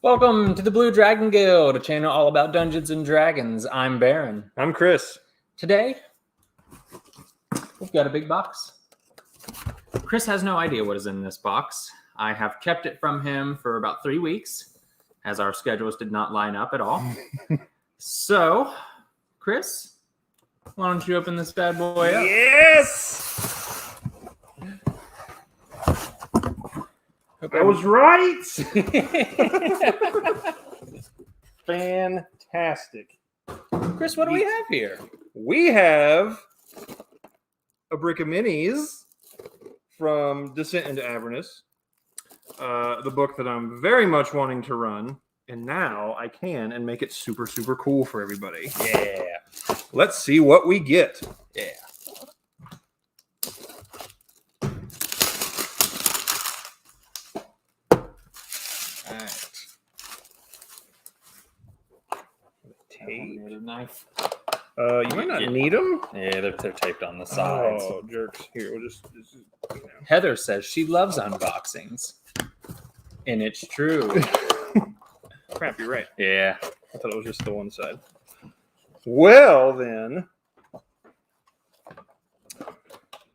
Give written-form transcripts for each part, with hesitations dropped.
Welcome to the Blue Dragon Guild, a channel all about Dungeons and Dragons. I'm Baron. I'm Chris. Today, we've got a big box. Chris has no idea what is in this box. I have kept it from him for about 3 weeks, as our schedules did not line up at all. So, Chris, why don't you open this bad boy up? Yes! I was right! Fantastic. Chris, what do we have here? We have a brick of minis from Descent into Avernus, the book that I'm very much wanting to run, and now I can and make it super, super cool for everybody. Yeah. Let's see what we get. Yeah. Tape. Knife. You might not need them. Yeah, they're taped on the sides. Oh, jerks. Here, we'll just you know. Heather says she loves unboxings. And it's true. Crap, you're right. Yeah. I thought it was just the one side. Well, then.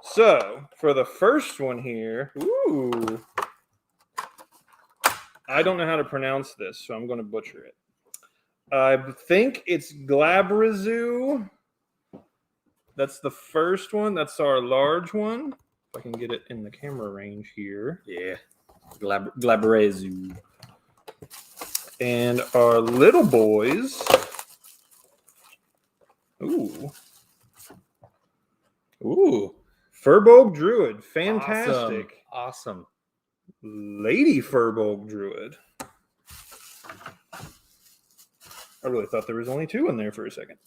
So, for the first one here, ooh. I don't know how to pronounce this, so I'm going to butcher it. I think it's Glabrazu. That's the first one. That's our large one. If I can get it in the camera range here. Yeah. Glabrazu. And our little boys. Ooh. Ooh. Furbolg Druid. Fantastic. Awesome. Lady Furbolg Druid. I really thought there was only two in there for a second.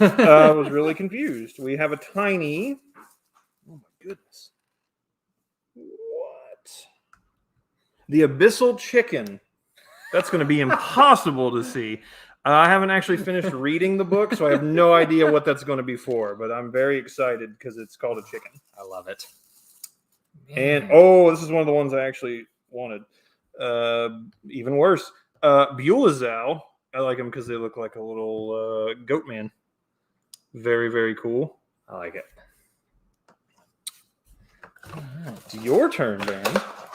I was really confused. We have a tiny... Oh, my goodness. What? The Abyssal Chicken. That's going to be impossible to see. I haven't actually finished reading the book, so I have no idea what that's going to be for, but I'm very excited because it's called a chicken. I love it. And, oh, this is one of the ones I actually wanted. Even worse. Buelazal. I like them because they look like a little goat man. Very, very cool. I like it. It's your turn, Ben.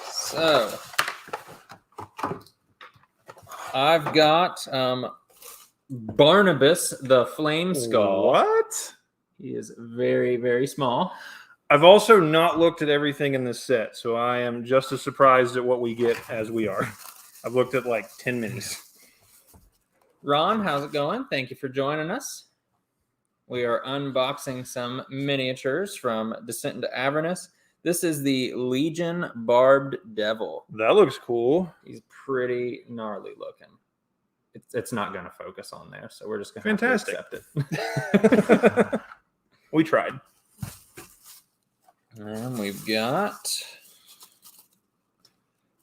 So, I've got Barnabas the Flame Skull. What? He is very, very small. I've also not looked at everything in this set, so I am just as surprised at what we get as we are. I've looked at like 10 minis. Ron, how's it going? Thank you for joining us. We are unboxing some miniatures from Descent into Avernus. This is the Legion Barbed Devil. That looks cool. He's pretty gnarly looking. It's not going to focus on there, so we're just going to have to accept it. We tried. And we've got...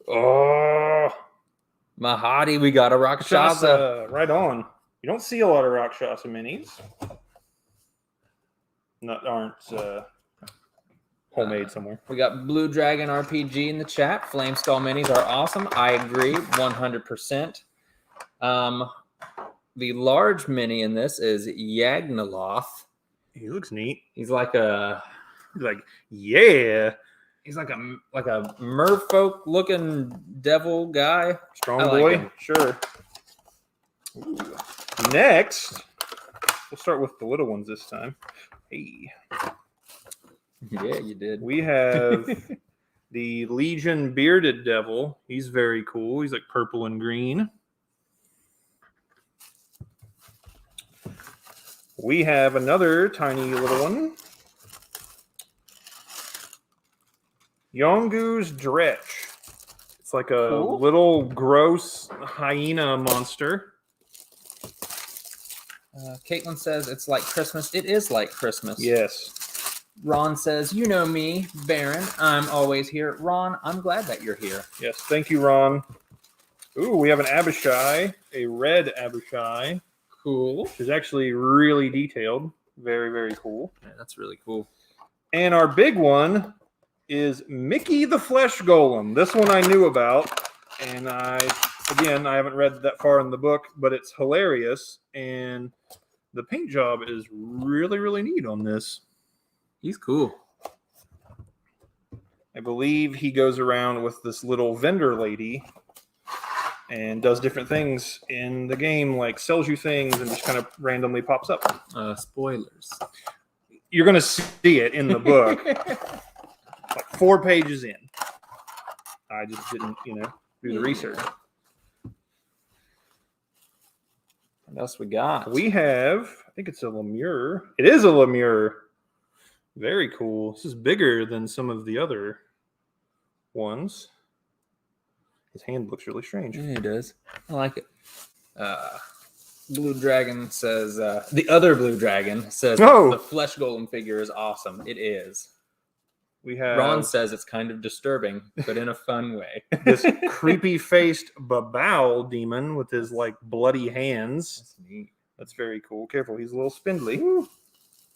Oh... Mahadi, we got a Rakshasa. Right on. You don't see a lot of Rakshasa minis. Aren't homemade somewhere. We got Blue Dragon RPG in the chat. Flame Skull minis are awesome. I agree, 100%. The large mini in this is Yagnaloth. He looks neat. He's like a... yeah. He's like a merfolk looking devil guy. Strong boy. Sure. Ooh. Next, we'll start with the little ones this time. Hey. Yeah, you did. We have the Legion Bearded Devil. He's very cool. He's like purple and green. We have another tiny little one. Yongu's Dretch. It's like a little gross hyena monster. Caitlin says it's like Christmas. It is like Christmas. Yes. Ron says, you know me, Baron. I'm always here. Ron, I'm glad that you're here. Yes, thank you, Ron. Ooh, we have an Abishai, a red Abishai. Cool. Which is actually really detailed. Very, very cool. Yeah, that's really cool. And our big one is Mickey the Flesh Golem. This one I knew about, and I again, I haven't read that far in the book, but it's hilarious, and the paint job is really, really neat on this. He's cool. I believe he goes around with this little vendor lady and does different things in the game, like sells you things and just kind of randomly pops up. Spoilers. You're going to see it in the book, like 4 pages in. I just didn't, do the research. What else we got? We have, I think it's a Lemure. It is a Lemure. Very cool. This is bigger than some of the other ones. His hand looks really strange. Yeah, it does. I like it. Blue Dragon says, the other Blue Dragon says the flesh golem figure is awesome. It is. We have Ron says it's kind of disturbing, but in a fun way. This creepy-faced Babao demon with his bloody hands. That's neat. That's very cool. Careful, he's a little spindly. Ooh,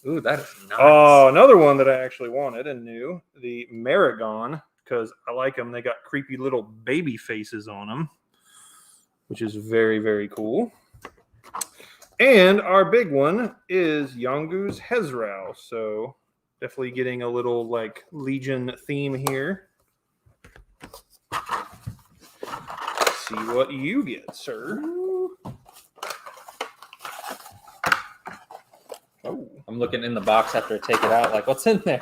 that is nice. Oh, another one that I actually wanted and knew, the Maragon, because I like them. They got creepy little baby faces on them, which is very, very cool. And our big one is Yongu's Hezrao. So definitely getting a little Legion theme here. Let's see what you get, sir. Oh, I'm looking in the box after I take it out, what's in there?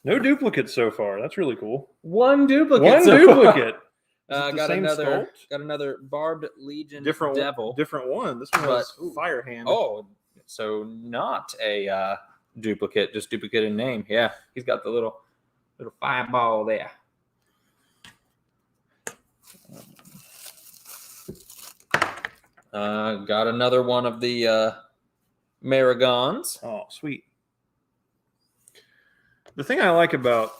No duplicates so far. That's really cool. One duplicate. One duplicate. Got another barbed Legion devil. Different one. This one was fire hand. Oh, so not a duplicate, just duplicate in name. Yeah, he's got the little fireball there. Got another one of the Maragons. Oh, sweet. The thing I like about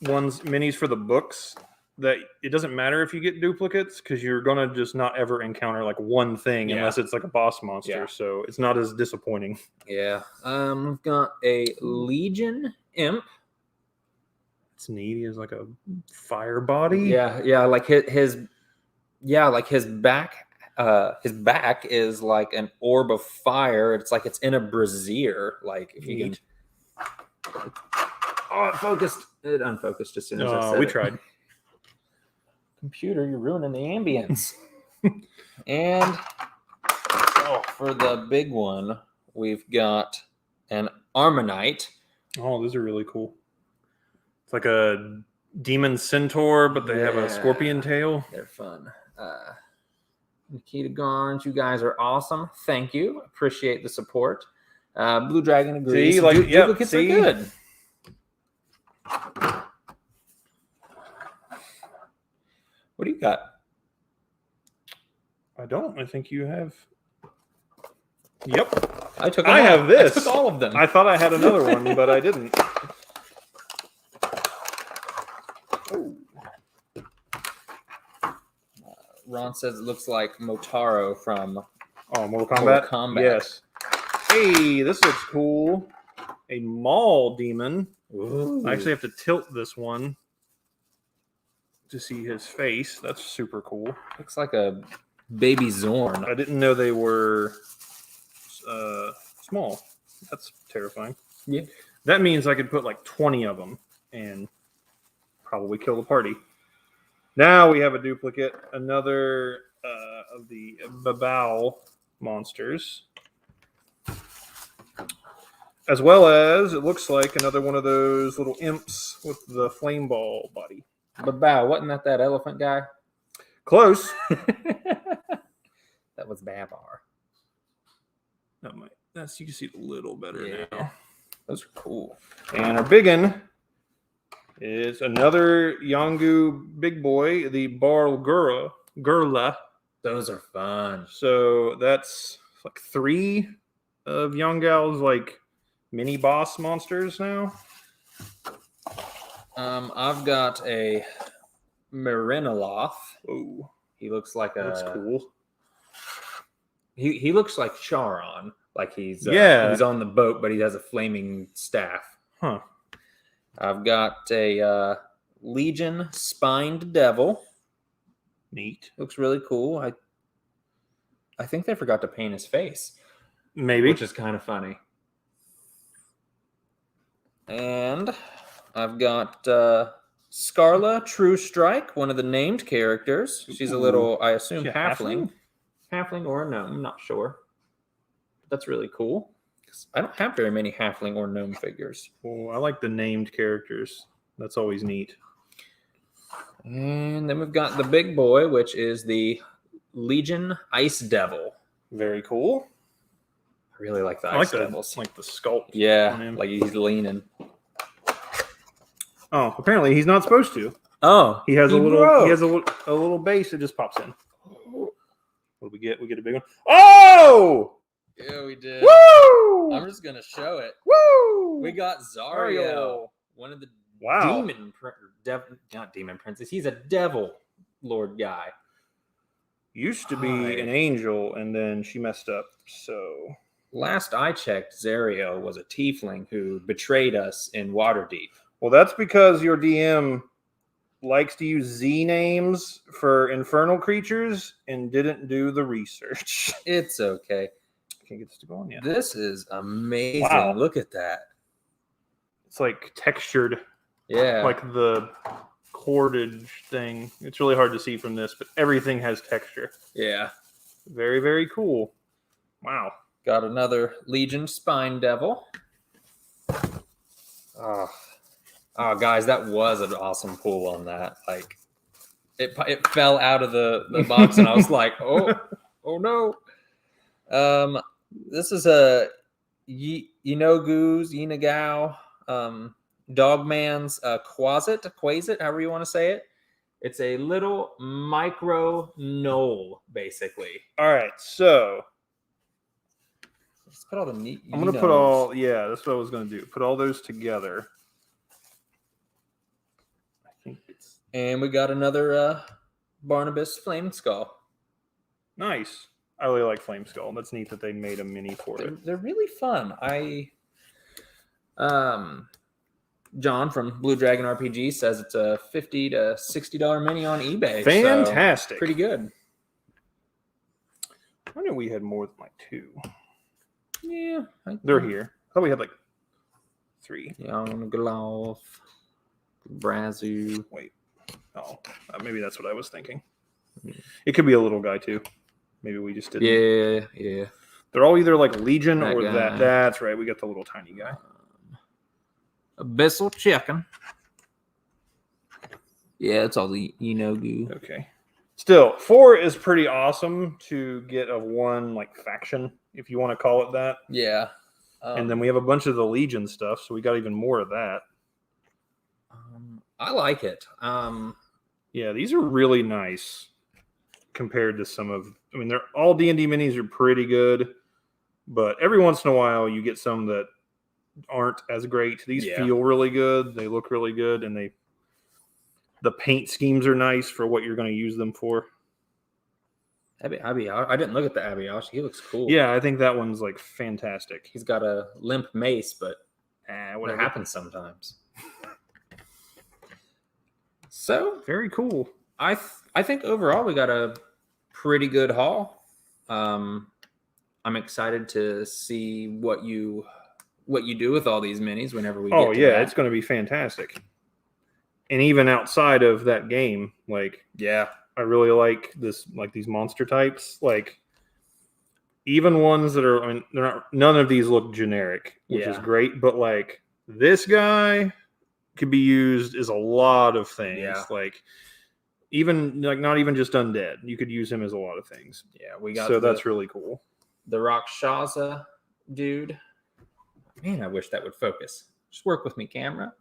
minis for the books, that it doesn't matter if you get duplicates, because you're going to just not ever encounter one thing unless it's a boss monster. Yeah. So it's not as disappointing. Yeah. We've got a Legion Imp. It's neat. He has a fire body. Yeah. His back. His back is like an orb of fire. It's like it's in a brazier. If you can. Oh, it focused. It unfocused as soon as I said we it. tried. Computer, you're ruining the ambience. And for the big one, we've got an Armonite. Oh, those are really cool. It's like a demon centaur, but they have a scorpion tail. They're fun. Nikita Garns, you guys are awesome. Thank you. Appreciate the support. Blue Dragon agrees. See, duplicates are good. What do you got? I don't. I think you have. Yep. I have this. I took all of them. I thought I had another one, but I didn't. Oh. Ron says it looks like Motaro from Mortal Kombat. Yes. Hey, this looks cool. A Maul demon. Ooh. I actually have to tilt this one to see his face. That's super cool. Looks like a baby Zorn. I didn't know they were small. That's terrifying. Yeah. That means I could put 20 of them and probably kill the party. Now we have a duplicate, another of the Babao monsters. As well as, it looks like another one of those little imps with the flame ball body. Babao, wasn't that elephant guy? Close. That was Babar. You can see it a little better now. Those are cool. And our big one is another Yongu big boy, the Gurla. Those are fun. So that's 3 of Yongal's mini boss monsters now. I've got a Marinoloth. Oh, he looks like that's cool. He looks like Charon, he's on the boat, but he has a flaming staff. Huh. I've got a Legion Spined Devil. Neat. Looks really cool. I think they forgot to paint his face, Maybe. which is kind of funny. And I've got Scarla True Strike, one of the named characters. She's a little, I assume, She a halfling. Halfling or gnome, I'm not sure. That's really cool. I don't have very many halfling or gnome figures. Well, I like the named characters. That's always neat. And then we've got the big boy, which is the Legion Ice Devil. Very cool. I really like the I like Ice Devils. like the sculpt. on Yeah, him. like he's leaning. Oh, apparently he's not supposed to. Oh, He has a little. broke. He has a little base that just pops in. What do we get? We get a big one. Oh! Yeah, we did. Woo! I'm just gonna show it. Woo! We got Zariel, one of the Wow. not demon princes. He's a devil lord guy. Used to be Hi. an angel, and then she messed up. So Last I checked, Zariel was a tiefling who betrayed us in Waterdeep. well, that's because your DM likes to use Z names for infernal creatures and didn't do the research. It's okay. Can't get this to go on yet. This is amazing. Wow. Look at that. It's like textured, Yeah. like the cordage thing. It's really hard to see from this, but everything has texture. Yeah. Very, very cool. Wow. Got another Legion Spine Devil. Oh, guys, that was an awesome pull on that. Like, it fell out of the box, and I was like, oh no. This is a Yinagao, Dogman's Quasit, however you want to say it. It's a little micro knoll, basically. All right, so Let's put all the neat. I'm gonna put all. Yeah, that's what I was gonna do. Put all those together. I think it's And we got another Barnabas Flame Skull. nice. I really like Flame Skull. That's neat that they made a mini for it. They're really fun. John from Blue Dragon RPG says it's a $50 to $60 mini on eBay. so Fantastic. pretty good. I knew we had more than like 2. Yeah. They're here. I thought we had like 3. Young Gloff, Brazu. Wait. Oh, maybe that's what I was thinking. It could be a little guy too. Maybe we just didn't. Yeah. They're all either like Legion That or guy. that. That's right. We got the little tiny guy. Abyssal Chicken. Yeah, it's all the Inogu. Okay. Still, 4 is pretty awesome to get of one like faction, if you want to call it that. Yeah. And then we have a bunch of the Legion stuff, so we got even more of that. I like it. Yeah, these are really nice compared to some of. I mean, they're all D&D minis are pretty good, but every once in a while you get some that aren't as great. These feel really good. They look really good, and the paint schemes are nice for what you're going to use them for. I didn't look at the Abiyashi. He looks cool. Yeah, I think that one's like fantastic. He's got a limp mace, but what Whatever. happens sometimes. So Very cool. I think overall we got a pretty good haul. I'm excited to see what you do with all these minis whenever we. Oh get to yeah, that. it's going to be fantastic. And even outside of that game, like I really like these monster types. Like even ones that are, I mean, they're not. None of these look generic, which is great. But like this guy could be used as a lot of things. Yeah. Like even like not even just undead. You could use him as a lot of things. Yeah, we got. So that's really cool. The Rakshasa dude. Man, I wish that would focus. Just work with me, camera.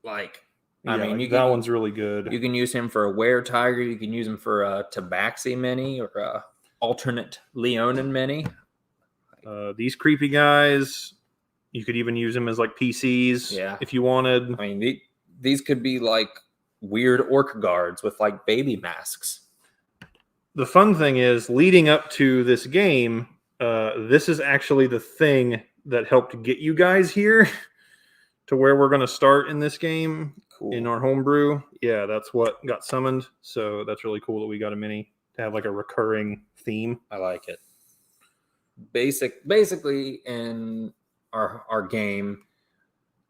Like, I mean, like you that can, one's really good. You can use him for a Were Tiger. You can use him for a Tabaxi mini or a alternate Leonin mini. These creepy guys, you could even use them as like PCs if you wanted. I mean, these could be like weird orc guards with like baby masks. The fun thing is, leading up to this game, this is actually the thing that helped get you guys here to where we're going to start in this game. cool. in our homebrew. Yeah, that's what got summoned. So that's really cool that we got a mini to have like a recurring theme. I like it. Basically, in our game,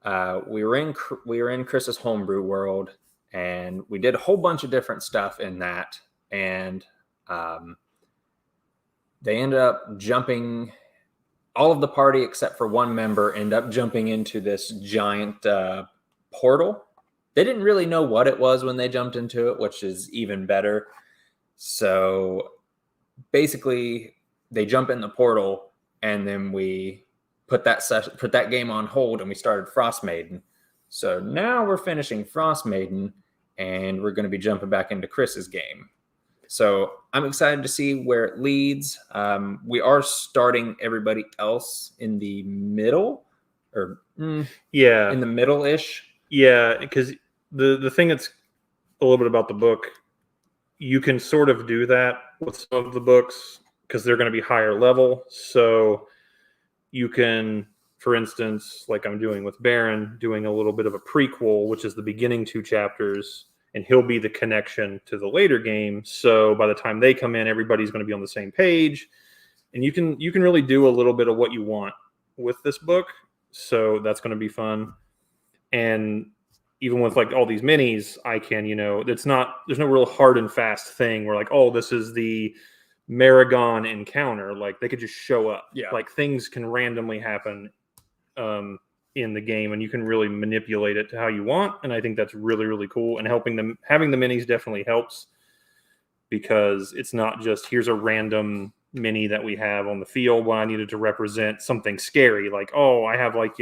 we were in Chris's homebrew world, and we did a whole bunch of different stuff in that, and they ended up jumping. All of the party except for one member end up jumping into this giant portal. They didn't really know what it was when they jumped into it, which is even better. So basically, they jump in the portal, and then we put that game on hold, and we started Frost Maiden. So now we're finishing Frost Maiden, and we're going to be jumping back into Chris's game. So I'm excited to see where it leads. We are starting everybody else in the middle, in the middle-ish. Yeah, because the thing that's a little bit about the book, you can sort of do that with some of the books because they're going to be higher level. So you can, for instance, like I'm doing with Baron, doing a little bit of a prequel, which is the beginning 2 chapters, and he'll be the connection to the later game. So by the time they come in, everybody's going to be on the same page, and you can really do a little bit of what you want with this book. So that's going to be fun. And even with like all these minis, I can, there's no real hard and fast thing where like, oh, this is the Maragon encounter. Like they could just show up. Yeah. Like things can randomly happen in the game, and you can really manipulate it to how you want. And I think that's really, really cool. And having the minis definitely helps, because it's not just here's a random mini that we have on the field when I needed to represent something scary. Like, oh, I have like,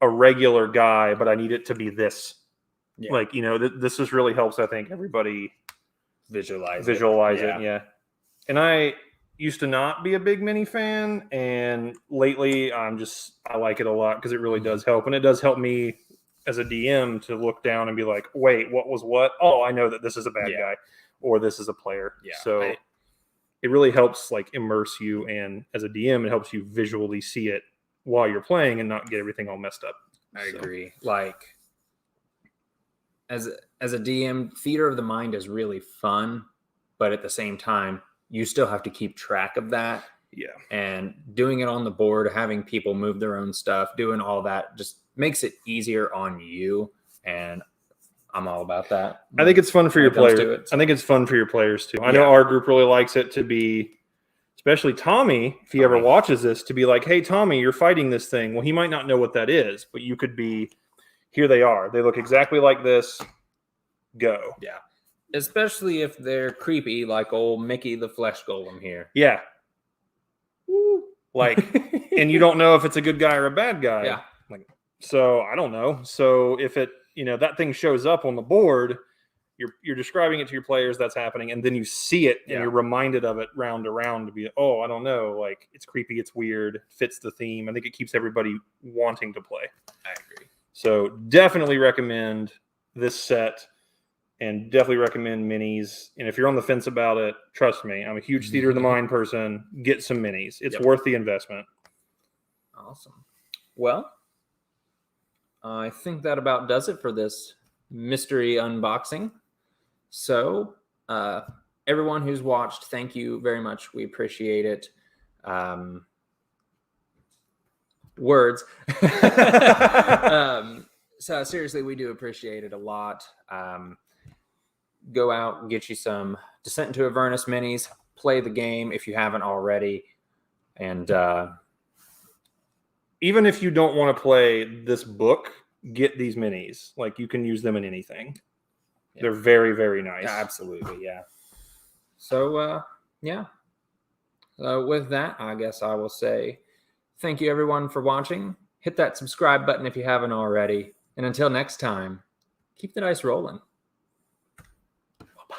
a regular guy, but I need it to be this. Yeah. Like, this just really helps, I think, everybody visualize it. Yeah. And I used to not be a big mini fan, and lately I like it a lot because it really does help. And it does help me as a DM to look down and be like, wait, what was what? Oh, I know that this is a bad guy, or this is a player. Yeah. So it really helps like immerse you, and as a DM, it helps you visually see it while you're playing and not get everything all messed up. I agree. Like as a DM, theater of the mind is really fun, but at the same time, you still have to keep track of that. Yeah. And doing it on the board, having people move their own stuff, doing all that just makes it easier on you. And I'm all about that. I think it's fun for your players. I think it's fun for your players too. I know our group really likes it to be, especially Tommy, if he ever watches this, to be like, hey, Tommy, you're fighting this thing. Well, he might not know what that is, but you could be, here they are. They look exactly like this. Go. Yeah. Especially if they're creepy, like old Mickey the Flesh Golem here. Yeah. Woo. Like, and you don't know if it's a good guy or a bad guy. Yeah. Like, so I don't know. So if it, that thing shows up on the board, you're describing it to your players, that's happening, and then you see it and you're reminded of it round to round to be, oh, I don't know, like it's creepy, it's weird, fits the theme. I think it keeps everybody wanting to play. I agree. So definitely recommend this set. And definitely recommend minis. And if you're on the fence about it, trust me, I'm a huge theater of the mind person. Get some minis. It's worth the investment. Awesome. Well, I think that about does it for this mystery unboxing. So, everyone who's watched, thank you very much. We appreciate it. Words. So seriously, we do appreciate it a lot. Go out and get you some Descent into Avernus minis. Play the game if you haven't already. And even if you don't want to play this book, get these minis. Like, you can use them in anything. Yeah. They're very, very nice. Yeah, absolutely, yeah. So, with that, I guess I will say thank you, everyone, for watching. Hit that subscribe button if you haven't already. And until next time, keep the dice rolling.